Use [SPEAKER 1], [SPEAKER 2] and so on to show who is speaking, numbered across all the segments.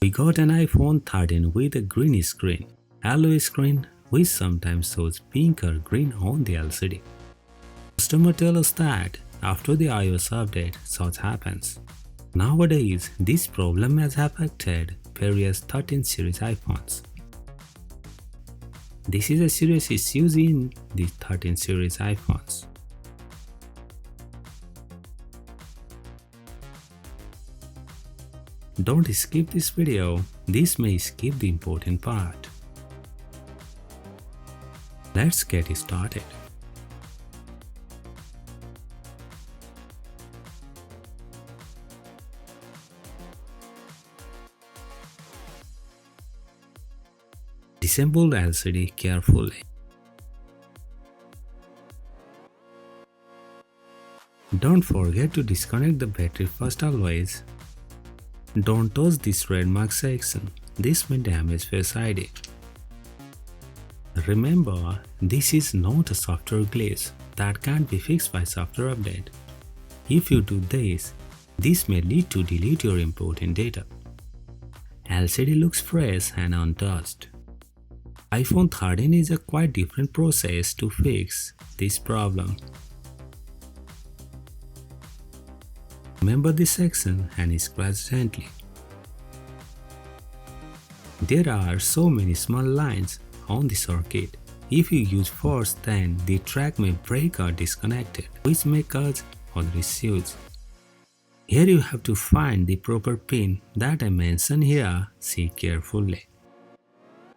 [SPEAKER 1] We got an iPhone 13 with a green screen, yellow screen which sometimes shows pink or green on the LCD. Customer tells us that after the iOS update, such happens. Nowadays, this problem has affected various 13 series iPhones. This is a serious issue in the 13 series iPhones. Don't skip this video, this may skip the important part. Let's get started. Disassemble LCD carefully. Don't forget to disconnect the battery first always. Don't touch this red mark section, this may damage Face ID. Remember, this is not a software glitch that can't be fixed by software update. If you do this, this may lead to delete your important data. LCD looks fresh and untouched. iPhone 13 is a quite different process to fix this problem. Remember this section and scratch gently. There are so many small lines on the circuit. If you use force, then the track may break or disconnect it, which may cause other issues. Here you have to find the proper pin that I mentioned here. See carefully.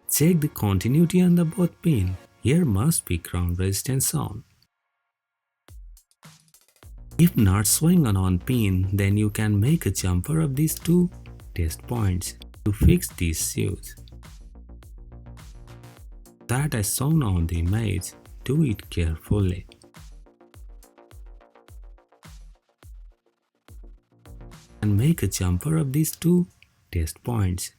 [SPEAKER 1] Check the continuity on the both pin. Here must be ground resistance on. If not showing on pin, then you can make a jumper of these two test points to fix these issues. That is shown on the image, do it carefully. And make a jumper of these two test points.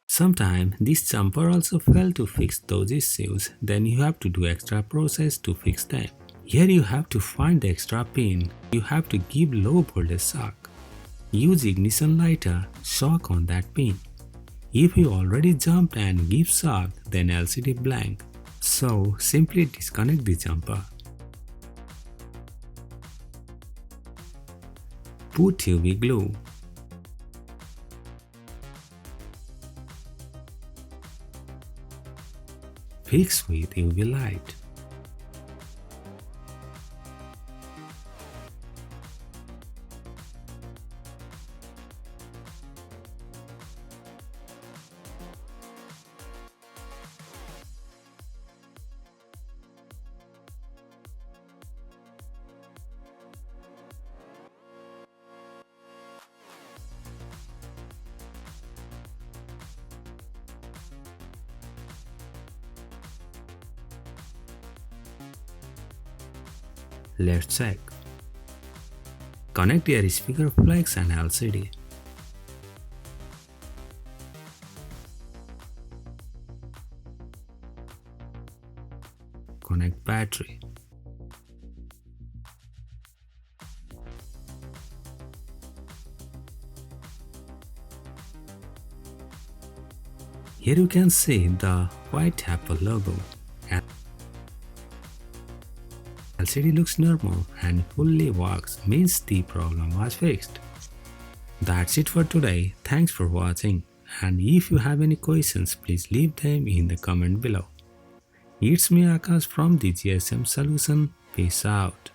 [SPEAKER 1] Sometimes this jumper also fails to fix those issues, then you have to do extra process to fix them. Here you have to find the extra pin, you have to give low voltage shock. Use ignition lighter, shock on that pin. If you already jumped and give shock, then LCD blank. So simply disconnect the jumper. Put UV glue. Fix with UV light. Let's check. Connect your speaker flex and LCD. Connect battery. Here you can see the white Apple logo. LCD looks normal and fully works, means the problem was fixed. That's it for today. Thanks for watching, and if you have any questions, please leave them in the comment below. It's me Akash from the Disassembly Solution. Peace out.